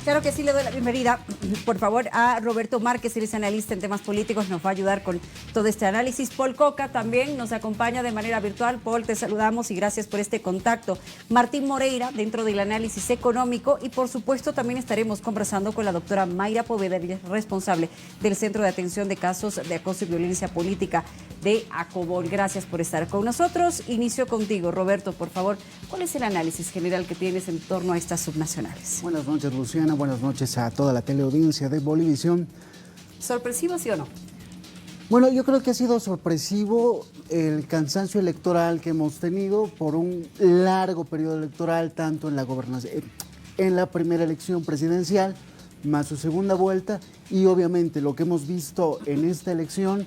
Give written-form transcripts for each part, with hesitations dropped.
Claro que sí, le doy la bienvenida, por favor, a Roberto Márquez, él es analista en temas políticos, nos va a ayudar con todo este análisis. Paul Coca también nos acompaña de manera virtual. Paul, te saludamos y gracias por este contacto. Martín Moreira, dentro del análisis económico, y por supuesto también estaremos conversando con la doctora Mayra Poveda, responsable del Centro de Atención de Casos de Acoso y Violencia Política de ACOBOL. Gracias por estar con nosotros. Inicio contigo, Roberto, por favor. ¿Cuál es el análisis general que tienes en torno a estas subnacionales? Buenas noches, Luciana. Buenas noches a toda la teleaudiencia de Bolivisión. ¿Sorpresivo, sí o no? Bueno, yo creo que ha sido sorpresivo el cansancio electoral que hemos tenido por un largo periodo electoral, tanto en la gobernación, en la primera elección presidencial, más su segunda vuelta, y obviamente lo que hemos visto en esta elección,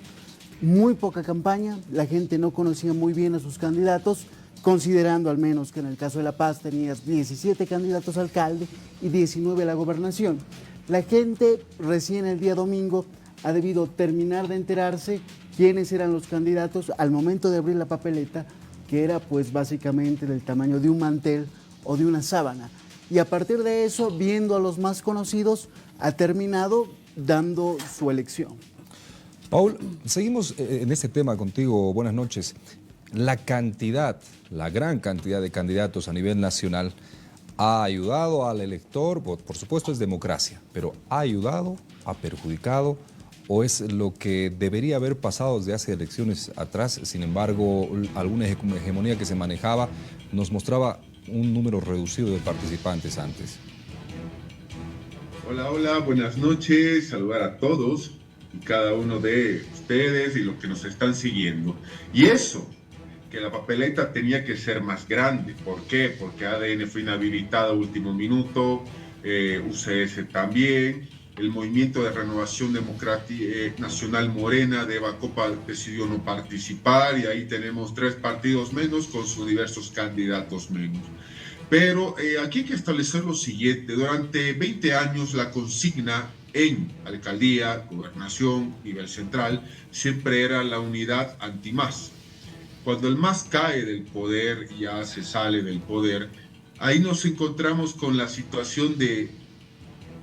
muy poca campaña, la gente no conocía muy bien a sus candidatos, considerando al menos que en el caso de La Paz tenías 17 candidatos a alcalde y 19 a la gobernación. La gente recién el día domingo ha debido terminar de enterarse quiénes eran los candidatos al momento de abrir la papeleta, que era pues básicamente del tamaño de un mantel o de una sábana. Y a partir de eso, viendo a los más conocidos, ha terminado dando su elección. Paul, seguimos en este tema contigo. Buenas noches. La gran cantidad de candidatos a nivel nacional ha ayudado al elector, por supuesto es democracia, pero ¿ha ayudado, ha perjudicado o es lo que debería haber pasado desde hace elecciones atrás? Sin embargo, alguna hegemonía que se manejaba nos mostraba un número reducido de participantes antes. Hola, buenas noches, saludar a todos y cada uno de ustedes y los que nos están siguiendo. Y eso, que la papeleta tenía que ser más grande. ¿Por qué? Porque ADN fue inhabilitado a último minuto, UCS también, el Movimiento de Renovación Democrática Nacional Morena de Bacopa decidió no participar y ahí tenemos 3 partidos menos con sus diversos candidatos menos. Pero aquí hay que establecer lo siguiente: durante 20 años la consigna en alcaldía, gobernación, nivel central, siempre era la unidad anti-MAS. Cuando el MAS cae del poder y ya se sale del poder, ahí nos encontramos con la situación de,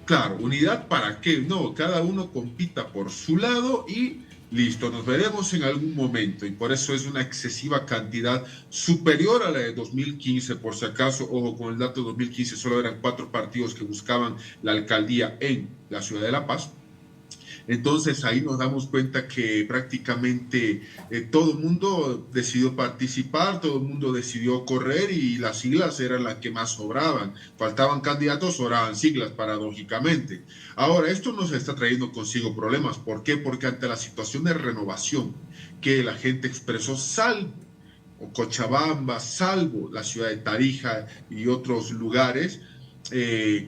claro, ¿unidad para qué? No, cada uno compita por su lado y listo, nos veremos en algún momento. Y por eso es una excesiva cantidad, superior a la de 2015, por si acaso. Ojo, con el dato de 2015 solo eran 4 partidos que buscaban la alcaldía en la ciudad de La Paz. Entonces ahí nos damos cuenta que prácticamente todo el mundo decidió participar, todo el mundo decidió correr y las siglas eran las que más sobraban. Faltaban candidatos, sobraban siglas, paradójicamente. Ahora, esto nos está trayendo consigo problemas. ¿Por qué? Porque ante la situación de renovación que la gente expresó, salvo Cochabamba, salvo la ciudad de Tarija y otros lugares,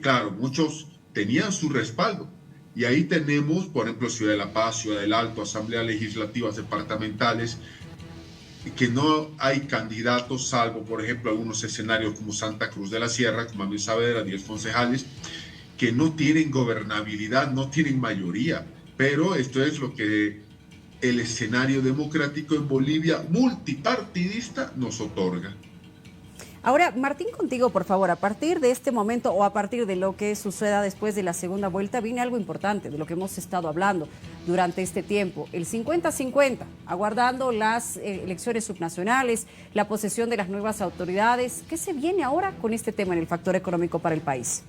claro, muchos tenían su respaldo. Y ahí tenemos, por ejemplo, Ciudad de La Paz, Ciudad del Alto, Asambleas Legislativas Departamentales, que no hay candidatos, salvo, por ejemplo, algunos escenarios como Santa Cruz de la Sierra, como Amén Saavedra, 10 concejales, que no tienen gobernabilidad, no tienen mayoría. Pero esto es lo que el escenario democrático en Bolivia, multipartidista, nos otorga. Ahora, Martín, contigo, por favor, a partir de este momento o a partir de lo que suceda después de la segunda vuelta, viene algo importante de lo que hemos estado hablando durante este tiempo, el 50-50, aguardando las elecciones subnacionales, la posesión de las nuevas autoridades. ¿Qué se viene ahora con este tema en el factor económico para el país?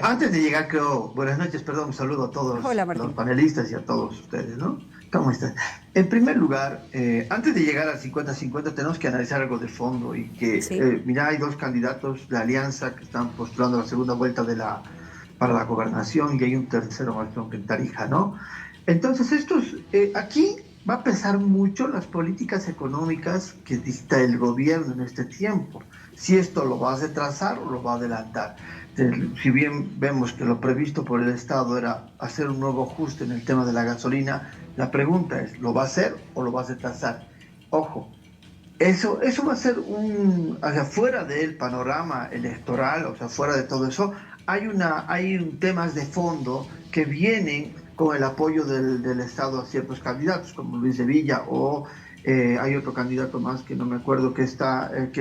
Antes de llegar, buenas noches, un saludo a todos. Hola, los panelistas y a todos ustedes, ¿no? ¿Cómo están? En primer lugar, antes de llegar al 50-50 tenemos que analizar algo de fondo y que, sí. Mira, hay 2 candidatos de alianza que están postulando la segunda vuelta para la gobernación y hay un tercero en Tarija, ¿no? Entonces, aquí va a pesar mucho las políticas económicas que dicta el gobierno en este tiempo. Si esto lo va a retrasar o lo va a adelantar. Si bien vemos que lo previsto por el Estado era hacer un nuevo ajuste en el tema de la gasolina, la pregunta es, ¿lo va a hacer o lo va a retrasar? Ojo, eso va a ser fuera del panorama electoral, o sea, fuera de todo eso, hay temas de fondo que vienen con el apoyo del Estado a ciertos candidatos, como Luis de Villa o hay otro candidato más que no me acuerdo que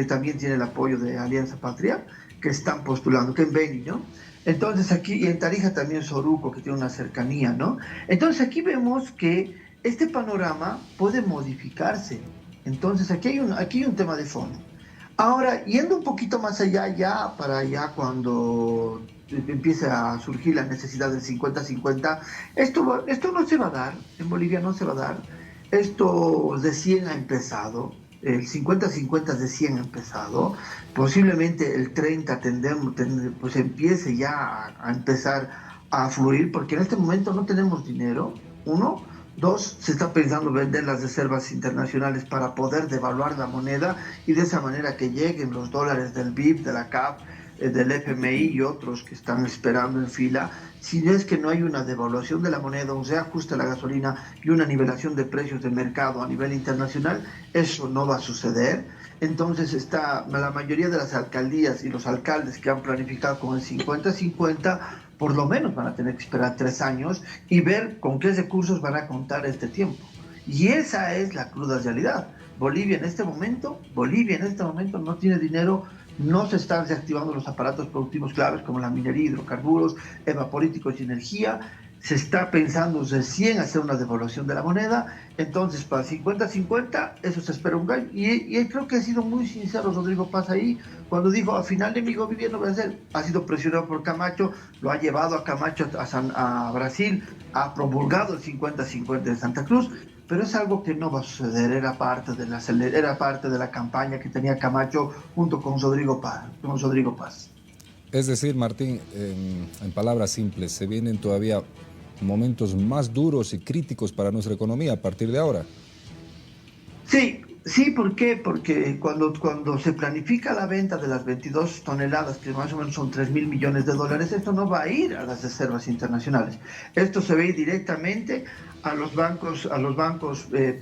también tiene el apoyo de Alianza Patria, que están postulando, que en Beni, ¿no? Entonces aquí, y en Tarija también Soruco, que tiene una cercanía, ¿no? Entonces aquí vemos que este panorama puede modificarse. Entonces aquí hay un tema de fondo. Ahora, yendo un poquito más allá, ya para allá cuando empiece a surgir la necesidad del 50-50, esto no se va a dar, en Bolivia no se va a dar. Esto de 100 ha empezado, el 50-50 de 100 ha empezado, posiblemente el 30 pues empiece ya a empezar a fluir, porque en este momento no tenemos dinero, uno. Dos, se está pensando vender las reservas internacionales para poder devaluar la moneda y de esa manera que lleguen los dólares del BIP, de la CAP, del FMI y otros que están esperando en fila. Si es que no hay una devaluación de la moneda, un reajuste a la gasolina y una nivelación de precios de mercado a nivel internacional, eso no va a suceder. Entonces la mayoría de las alcaldías y los alcaldes que han planificado con el 50-50 por lo menos van a tener que esperar 3 años y ver con qué recursos van a contar este tiempo. Y esa es la cruda realidad. Bolivia en este momento no tiene dinero, no se están reactivando los aparatos productivos claves como la minería, hidrocarburos, evapolíticos y energía. Se está pensando recién hacer una devaluación de la moneda, entonces para 50-50 eso se espera un gallo. Y creo que ha sido muy sincero Rodrigo Paz ahí, cuando dijo al final de mi gobierno voy a hacer, ha sido presionado por Camacho, lo ha llevado a Camacho a Brasil, ha promulgado el 50-50 de Santa Cruz, pero es algo que no va a suceder, era parte de la campaña que tenía Camacho junto con Rodrigo Paz. Es decir, Martín, en palabras simples, se vienen todavía momentos más duros y críticos para nuestra economía a partir de ahora. Sí, ¿por qué? Porque cuando se planifica la venta de las 22 toneladas, que más o menos son 3.000 millones de dólares, esto no va a ir a las reservas internacionales. Esto se ve directamente a los bancos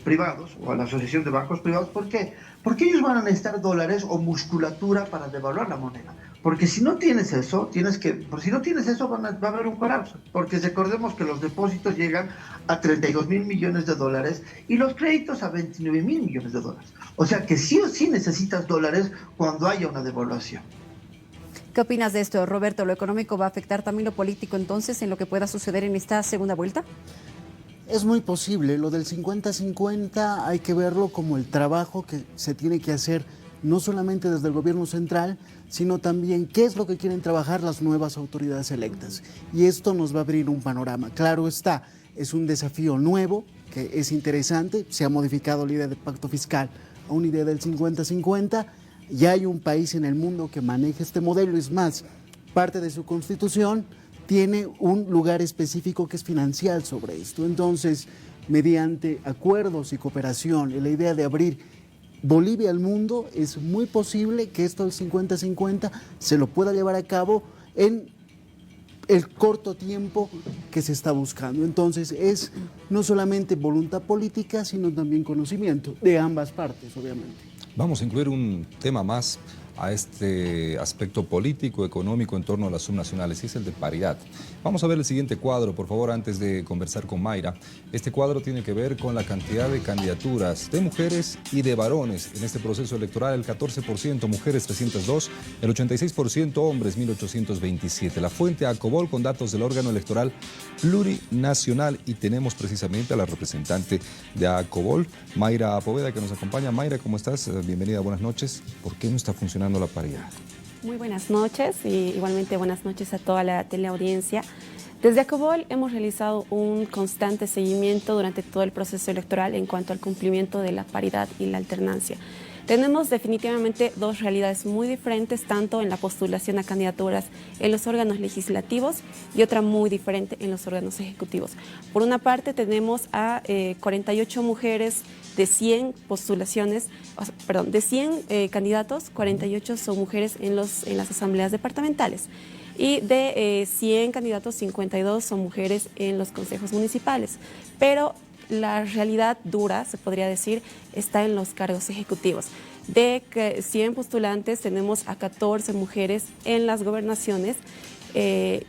privados o a la Asociación de Bancos Privados. ¿Por qué? Porque ellos van a necesitar dólares o musculatura para devaluar la moneda. Porque si no tienes eso, va a haber un colapso. Porque recordemos que los depósitos llegan a 32.000 millones de dólares y los créditos a 29.000 millones de dólares. O sea que sí o sí necesitas dólares cuando haya una devaluación. ¿Qué opinas de esto, Roberto? ¿Lo económico va a afectar también lo político entonces en lo que pueda suceder en esta segunda vuelta? Es muy posible. Lo del 50-50 hay que verlo como el trabajo que se tiene que hacer no solamente desde el gobierno central, sino también qué es lo que quieren trabajar las nuevas autoridades electas. Y esto nos va a abrir un panorama. Claro está, es un desafío nuevo, que es interesante. Se ha modificado la idea del pacto fiscal a una idea del 50-50. Ya hay un país en el mundo que maneja este modelo. Es más, parte de su constitución tiene un lugar específico que es financiar sobre esto. Entonces, mediante acuerdos y cooperación, y la idea de abrir Bolivia al mundo, es muy posible que esto del 50-50 se lo pueda llevar a cabo en el corto tiempo que se está buscando. Entonces es no solamente voluntad política, sino también conocimiento de ambas partes, obviamente. Vamos a incluir un tema más a este aspecto político, económico en torno a las subnacionales, y es el de paridad. Vamos a ver el siguiente cuadro, por favor, antes de conversar con Mayra. Este cuadro tiene que ver con la cantidad de candidaturas de mujeres y de varones en este proceso electoral. El 14% mujeres, 302, el 86% hombres, 1827. La fuente Acobol con datos del órgano electoral plurinacional, y tenemos precisamente a la representante de Acobol, Mayra Poveda, que nos acompaña. Mayra, ¿cómo estás? Bienvenida, buenas noches. ¿Por qué no está funcionando la paridad? Muy buenas noches y igualmente buenas noches a toda la teleaudiencia. Desde Acobol hemos realizado un constante seguimiento durante todo el proceso electoral en cuanto al cumplimiento de la paridad y la alternancia. Tenemos definitivamente dos realidades muy diferentes, tanto en la postulación a candidaturas en los órganos legislativos y otra muy diferente en los órganos ejecutivos. Por una parte tenemos a 48 mujeres de 100 postulaciones, de 100 candidatos, 48 son mujeres en las asambleas departamentales. Y de 100 candidatos, 52 son mujeres en los consejos municipales. Pero la realidad dura, se podría decir, está en los cargos ejecutivos. De 100 postulantes tenemos a 14 mujeres en las gobernaciones, en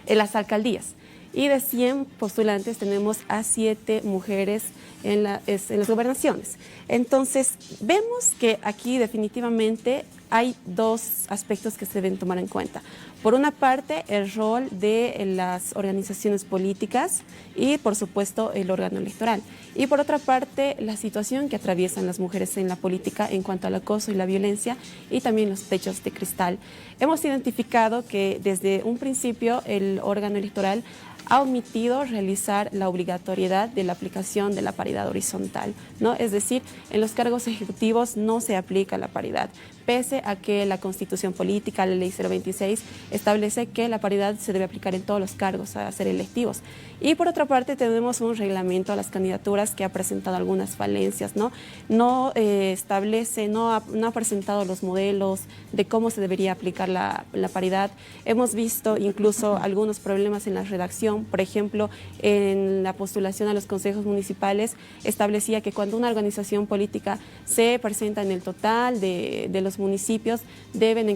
las alcaldías. y de 100 postulantes tenemos a 7 mujeres en las gobernaciones. Entonces, vemos que aquí definitivamente hay dos aspectos que se deben tomar en cuenta. Por una parte, el rol de las organizaciones políticas y, por supuesto, el órgano electoral. Y por otra parte, la situación que atraviesan las mujeres en la política en cuanto al acoso y la violencia y también los techos de cristal. Hemos identificado que desde un principio el órgano electoral ha omitido realizar la obligatoriedad de la aplicación de la paridad horizontal, ¿no? Es decir, en los cargos ejecutivos no se aplica la paridad, pese a que la Constitución Política, la Ley 026, establece que la paridad se debe aplicar en todos los cargos a ser electivos. Y por otra parte tenemos un reglamento a las candidaturas que ha presentado algunas falencias, ¿no? No establece, no ha presentado los modelos de cómo se debería aplicar la paridad. Hemos visto incluso algunos problemas en la redacción. Por ejemplo, en la postulación a los consejos municipales establecía que cuando una organización política se presenta en el total de los municipios, deben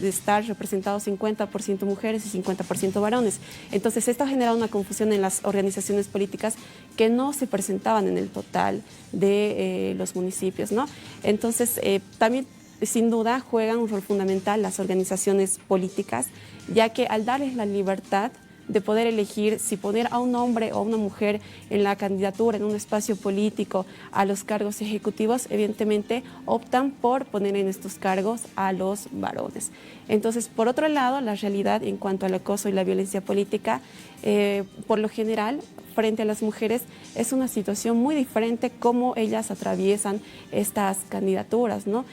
estar representados 50% mujeres y 50% varones. Entonces, esto ha generado una confusión en las organizaciones políticas que no se presentaban en el total de los municipios, ¿no? Entonces, también sin duda juegan un rol fundamental las organizaciones políticas, ya que al darles la libertad de poder elegir si poner a un hombre o a una mujer en la candidatura, en un espacio político, a los cargos ejecutivos, evidentemente optan por poner en estos cargos a los varones. Entonces, por otro lado, la realidad en cuanto al acoso y la violencia política, por lo general, frente a las mujeres, es una situación muy diferente cómo ellas atraviesan estas candidaturas, ¿no?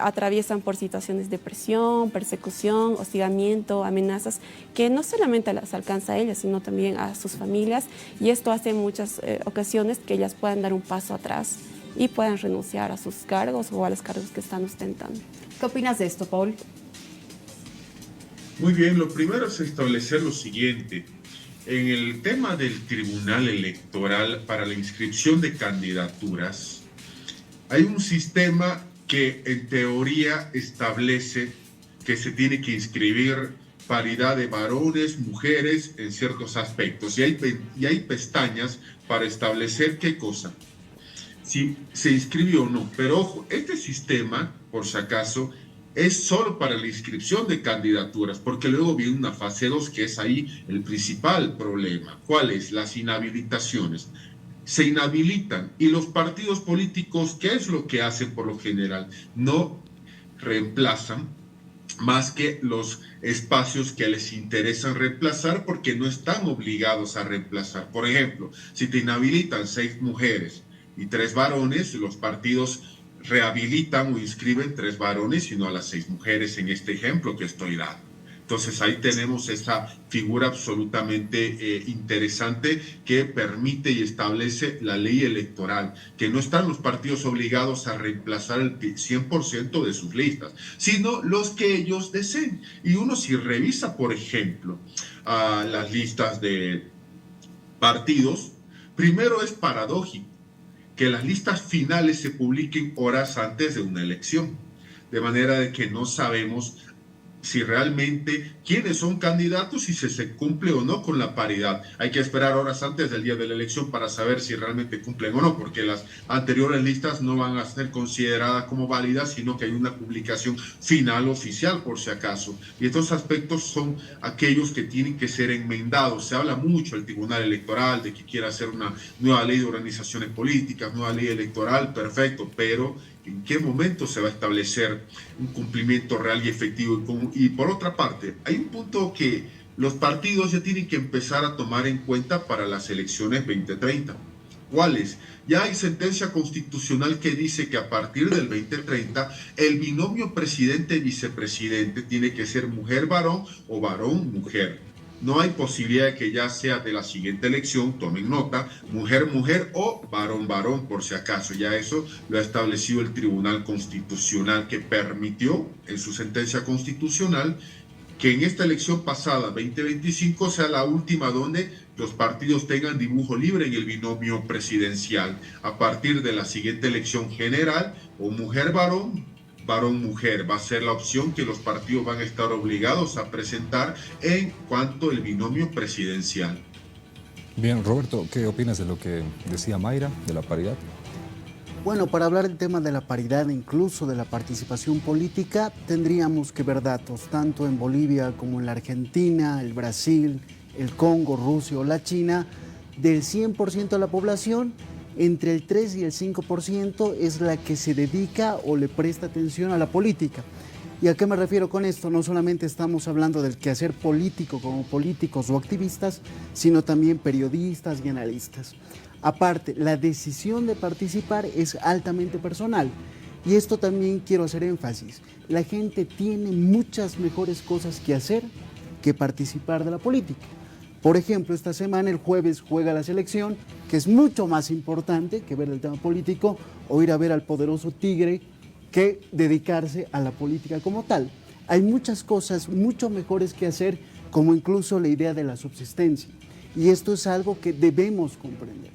Atraviesan por situaciones de presión, persecución, hostigamiento, amenazas, que no solamente las alcanza a ellas, sino también a sus familias, y esto hace en muchas ocasiones que ellas puedan dar un paso atrás y puedan renunciar a sus cargos o a los cargos que están ostentando. ¿Qué opinas de esto, Paul? Muy bien, lo primero es establecer lo siguiente. En el tema del Tribunal Electoral para la inscripción de candidaturas, hay un sistema que en teoría establece que se tiene que inscribir paridad de varones, mujeres en ciertos aspectos. Y hay pestañas para establecer qué cosa, si se inscribió o no. Pero ojo, este sistema, por si acaso, es solo para la inscripción de candidaturas, porque luego viene una fase 2, que es ahí el principal problema. ¿Cuál es? Las inhabilitaciones. Se inhabilitan y los partidos políticos, ¿qué es lo que hacen por lo general? No reemplazan más que los espacios que les interesan reemplazar, porque no están obligados a reemplazar. Por ejemplo, si te inhabilitan 6 mujeres y 3 varones, los partidos rehabilitan o inscriben 3 varones y no a las 6 mujeres en este ejemplo que estoy dando. Entonces ahí tenemos esa figura absolutamente interesante que permite y establece la ley electoral, que no están los partidos obligados a reemplazar el 100% de sus listas, sino los que ellos deseen. Y uno si revisa, por ejemplo, las listas de partidos, primero es paradójico que las listas finales se publiquen horas antes de una elección, de manera de que no sabemos si realmente quiénes son candidatos y si se cumple o no con la paridad. Hay que esperar horas antes del día de la elección para saber si realmente cumplen o no, porque las anteriores listas no van a ser consideradas como válidas, sino que hay una publicación final oficial por si acaso. Y estos aspectos son aquellos que tienen que ser enmendados. Se habla mucho el Tribunal Electoral de que quiere hacer una nueva ley de organizaciones políticas, nueva ley electoral, perfecto, pero ¿en qué momento se va a establecer un cumplimiento real y efectivo? Y por otra parte, hay un punto que los partidos ya tienen que empezar a tomar en cuenta para las elecciones 2030. ¿Cuál es? Ya hay sentencia constitucional que dice que a partir del 2030 el binomio presidente-vicepresidente tiene que ser mujer-varón o varón-mujer. No hay posibilidad de que ya sea de la siguiente elección, tomen nota, mujer-mujer o varón-varón, por si acaso. Ya eso lo ha establecido el Tribunal Constitucional, que permitió en su sentencia constitucional que en esta elección pasada, 2025, sea la última donde los partidos tengan dibujo libre en el binomio presidencial. A partir de la siguiente elección general, o mujer-varón varón-mujer. Va a ser la opción que los partidos van a estar obligados a presentar en cuanto al binomio presidencial. Bien, Roberto, ¿qué opinas de lo que decía Mayra, de la paridad? Bueno, para hablar del tema de la paridad, incluso de la participación política, tendríamos que ver datos, tanto en Bolivia como en la Argentina, el Brasil, el Congo, Rusia o la China. Del 100% de la población, entre el 3 y el 5% es la que se dedica o le presta atención a la política. ¿Y a qué me refiero con esto? No solamente estamos hablando del quehacer político como políticos o activistas, sino también periodistas y analistas. Aparte, la decisión de participar es altamente personal. Y esto también quiero hacer énfasis. La gente tiene muchas mejores cosas que hacer que participar de la política. Por ejemplo, esta semana, el jueves, juega la selección, que es mucho más importante que ver el tema político o ir a ver al poderoso Tigre que dedicarse a la política como tal. Hay muchas cosas mucho mejores que hacer, como incluso la idea de la subsistencia. Y esto es algo que debemos comprender.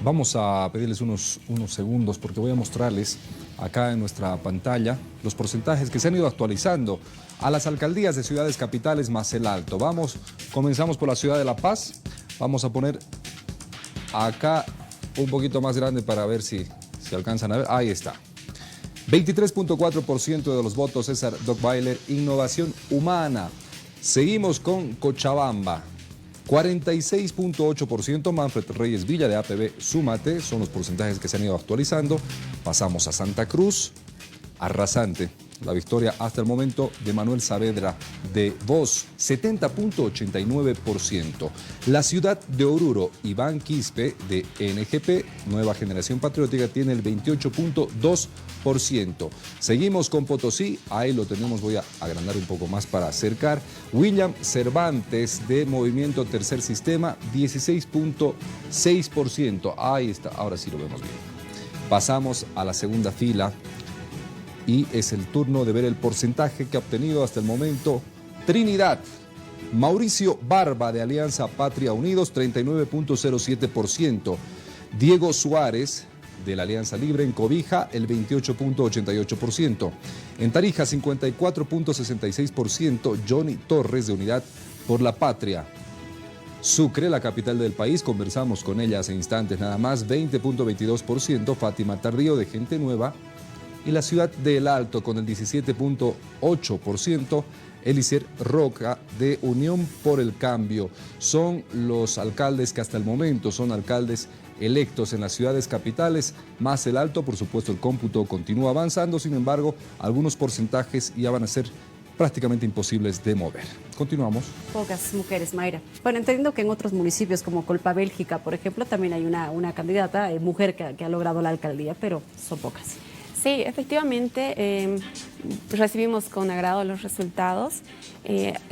Vamos a pedirles unos segundos porque voy a mostrarles acá en nuestra pantalla los porcentajes que se han ido actualizando a las alcaldías de ciudades capitales más el Alto. Comenzamos por la ciudad de La Paz. Vamos a poner acá un poquito más grande para ver si alcanzan a ver. Ahí está. 23.4% de los votos, César Dockweiler, Innovación Humana. Seguimos con Cochabamba. 46.8%, Manfred Reyes Villa de APB Súmate, son los porcentajes que se han ido actualizando. Pasamos a Santa Cruz, arrasante la victoria hasta el momento de Manuel Saavedra de Voz, 70.89%. La ciudad de Oruro, Iván Quispe de NGP, Nueva Generación Patriótica, tiene el 28.2%. Seguimos con Potosí, ahí lo tenemos, voy a agrandar un poco más para acercar. William Cervantes de Movimiento Tercer Sistema, 16.6%. Ahí está, ahora sí lo vemos bien. Pasamos a la segunda fila. Y es el turno de ver el porcentaje que ha obtenido hasta el momento Trinidad. Mauricio Barba de Alianza Patria Unidos, 39.07%. Diego Suárez de la Alianza Libre en Cobija, el 28.88%. En Tarija, 54.66%. Johnny Torres de Unidad por la Patria. Sucre, la capital del país, conversamos con ella hace instantes nada más, 20.22%. Fátima Tardío de Gente Nueva. Y la ciudad de El Alto con el 17.8%, Eliezer Roca de Unión por el Cambio. Son los alcaldes que hasta el momento son alcaldes electos en las ciudades capitales, más El Alto. Por supuesto, el cómputo continúa avanzando, sin embargo, algunos porcentajes ya van a ser prácticamente imposibles de mover. Continuamos. Pocas mujeres, Mayra. Bueno, entendiendo que en otros municipios como Colpa Bélgica, por ejemplo, también hay una candidata, mujer que ha logrado la alcaldía, pero son pocas. Sí, efectivamente, recibimos con agrado los resultados.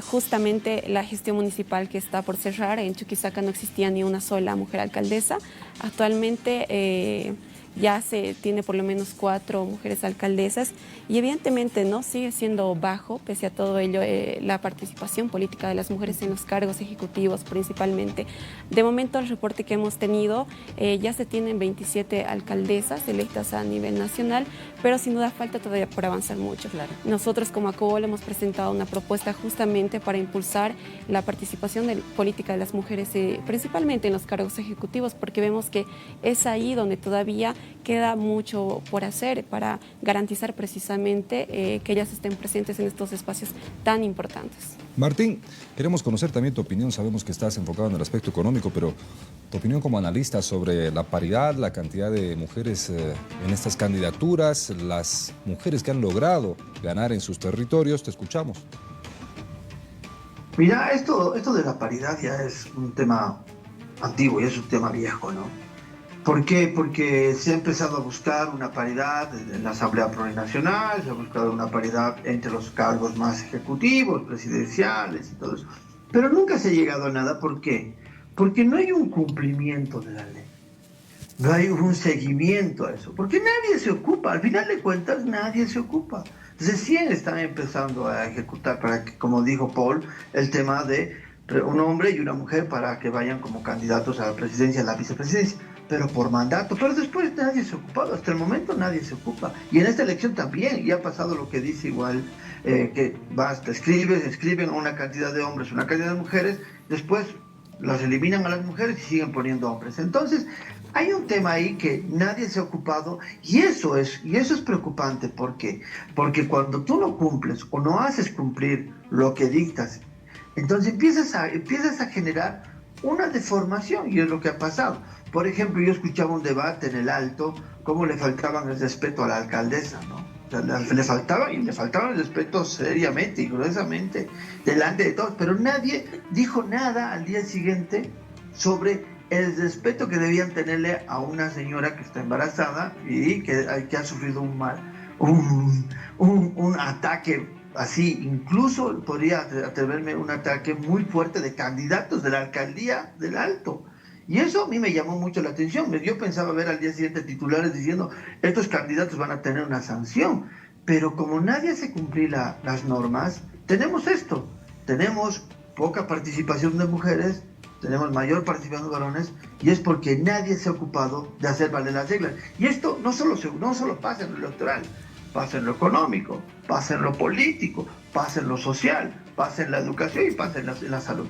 Justamente la gestión municipal que está por cerrar, en Chuquisaca no existía ni una sola mujer alcaldesa. Actualmente ya se tiene por lo menos 4 mujeres alcaldesas y evidentemente no sigue siendo bajo, pese a todo ello, la participación política de las mujeres en los cargos ejecutivos principalmente. De momento, el reporte que hemos tenido, ya se tienen 27 alcaldesas electas a nivel nacional, pero sin duda falta todavía por avanzar mucho. Claro. Nosotros como ACOBOL hemos presentado una propuesta justamente para impulsar la participación política de las mujeres, principalmente en los cargos ejecutivos, porque vemos que es ahí donde todavía queda mucho por hacer para garantizar precisamente que ellas estén presentes en estos espacios tan importantes. Martín, queremos conocer también tu opinión. Sabemos que estás enfocado en el aspecto económico, pero tu opinión como analista sobre la paridad, la cantidad de mujeres en estas candidaturas, las mujeres que han logrado ganar en sus territorios. Te escuchamos. Mira, esto de la paridad ya es un tema antiguo, ya es un tema viejo, ¿no? ¿Por qué? Porque se ha empezado a buscar una paridad en la Asamblea Plurinacional, se ha buscado una paridad entre los cargos más ejecutivos, presidenciales y todo eso. Pero nunca se ha llegado a nada. ¿Por qué? Porque no hay un cumplimiento de la ley. No hay un seguimiento a eso. Porque nadie se ocupa. Al final de cuentas, nadie se ocupa. Recién están empezando a ejecutar, para que, como dijo Paul, el tema de un hombre y una mujer para que vayan como candidatos a la presidencia, a la vicepresidencia. pero por mandato, pero después nadie se ha ocupado, hasta el momento nadie se ocupa. Y en esta elección también, ya ha pasado lo que dice igual, que basta, escriben a una cantidad de hombres, una cantidad de mujeres, después los eliminan a las mujeres y siguen poniendo hombres. Entonces, hay un tema ahí que nadie se ha ocupado y eso es preocupante. ¿Por qué? Porque cuando tú no cumples o no haces cumplir lo que dictas, entonces empiezas a generar una deformación y es lo que ha pasado. Por ejemplo, yo escuchaba un debate en el Alto, cómo le faltaban el respeto a la alcaldesa, ¿no? O sea, le faltaba el respeto seriamente y gruesamente delante de todos, pero nadie dijo nada al día siguiente sobre el respeto que debían tenerle a una señora que está embarazada y que ha sufrido un ataque así, incluso podría atreverme un ataque muy fuerte de candidatos de la alcaldía del Alto. Y eso a mí me llamó mucho la atención. Yo pensaba ver al día siguiente titulares diciendo estos candidatos van a tener una sanción. Pero como nadie hace cumplir las normas, tenemos esto. Tenemos poca participación de mujeres, tenemos mayor participación de varones, y es porque nadie se ha ocupado de hacer valer las reglas. Y esto no solo pasa en lo electoral, pasa en lo económico, pasa en lo político, pasa en lo social, pasa en la educación y pasa en la salud.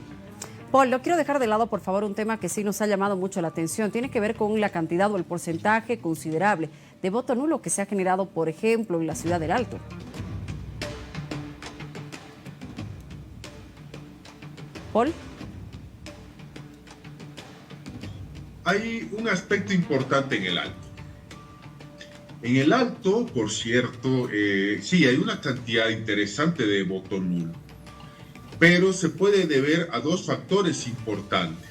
Paul, no quiero dejar de lado, por favor, un tema que sí nos ha llamado mucho la atención. Tiene que ver con la cantidad o el porcentaje considerable de voto nulo que se ha generado, por ejemplo, en la ciudad del Alto. Paul. Hay un aspecto importante en el Alto. En el Alto, por cierto, sí, hay una cantidad interesante de voto nulo, pero se puede deber a dos factores importantes.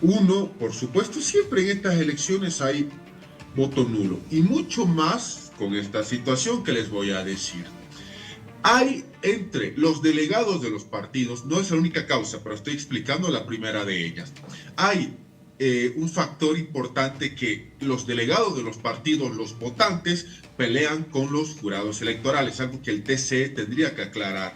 Uno, por supuesto, siempre en estas elecciones hay voto nulo, y mucho más con esta situación que les voy a decir. Hay entre los delegados de los partidos, no es la única causa, pero estoy explicando la primera de ellas. Hay un factor importante que los delegados de los partidos, los votantes, pelean con los jurados electorales, algo que el TC tendría que aclarar.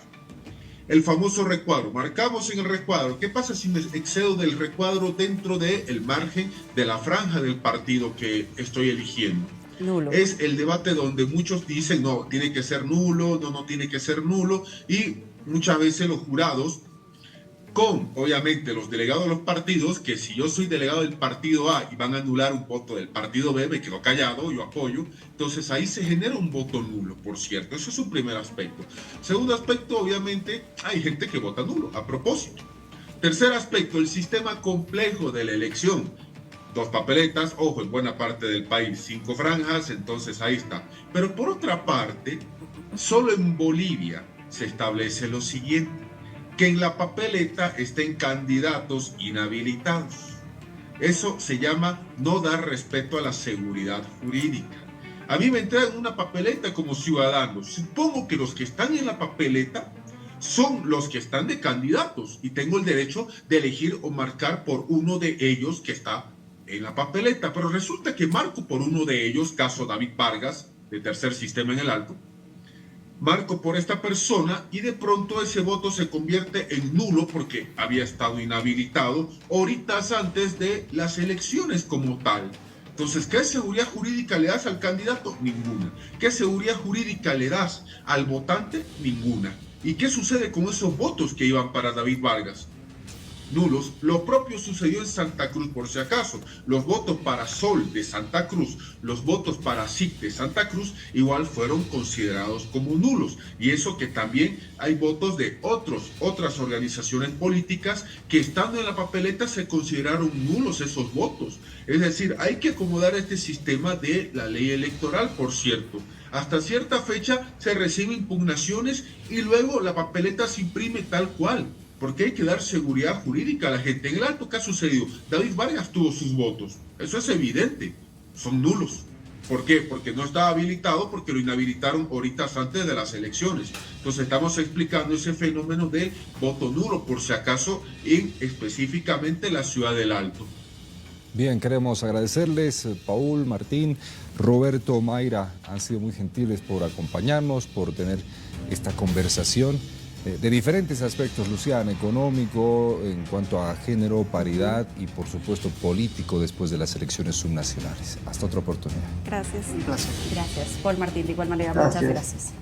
El famoso recuadro, marcamos en el recuadro, ¿qué pasa si me excedo del recuadro dentro del margen de la franja del partido que estoy eligiendo? Nulo. Es el debate donde muchos dicen, no, tiene que ser nulo, no tiene que ser nulo, y muchas veces los jurados, con obviamente los delegados de los partidos, que si yo soy delegado del partido A y van a anular un voto del partido B, me quedo callado, yo apoyo, entonces ahí se genera un voto nulo, por cierto. Eso es un primer aspecto. Segundo aspecto, obviamente hay gente que vota nulo, a propósito. Tercer aspecto, el sistema complejo de la elección. 2 papeletas, ojo, en buena parte del país 5 franjas, entonces ahí está. Pero por otra parte, solo en Bolivia se establece lo siguiente: que en la papeleta estén candidatos inhabilitados. Eso se llama no dar respeto a la seguridad jurídica. A mí me entregan una papeleta como ciudadano. Supongo que los que están en la papeleta son los que están de candidatos y tengo el derecho de elegir o marcar por uno de ellos que está en la papeleta. Pero resulta que marco por uno de ellos, caso David Vargas, de Tercer Sistema en el Alto, marco por esta persona y de pronto ese voto se convierte en nulo porque había estado inhabilitado horitas antes de las elecciones como tal. Entonces, ¿qué seguridad jurídica le das al candidato? Ninguna. ¿Qué seguridad jurídica le das al votante? Ninguna. ¿Y qué sucede con esos votos que iban para David Vargas? Nulos. Lo propio sucedió en Santa Cruz, por si acaso. Los votos para Sol de Santa Cruz, los votos para SIC de Santa Cruz, igual fueron considerados como nulos. Y eso que también hay votos de otras organizaciones políticas que estando en la papeleta se consideraron nulos esos votos. Es decir, hay que acomodar este sistema de la ley electoral, por cierto. Hasta cierta fecha se reciben impugnaciones y luego la papeleta se imprime tal cual, porque hay que dar seguridad jurídica a la gente. En el Alto, ¿qué ha sucedido? David Vargas tuvo sus votos, eso es evidente, son nulos. ¿Por qué? Porque no estaba habilitado, porque lo inhabilitaron horitas antes de las elecciones. Entonces estamos explicando ese fenómeno del voto nulo, por si acaso, en específicamente la ciudad del Alto. Bien, queremos agradecerles, Paul, Martín, Roberto, Mayra, han sido muy gentiles por acompañarnos, por tener esta conversación. de diferentes aspectos, Luciana, económico, en cuanto a género, paridad y por supuesto político después de las elecciones subnacionales. Hasta otra oportunidad. Gracias. Un placer. Gracias. Paul Martín, de igual manera, Gracias. muchas gracias.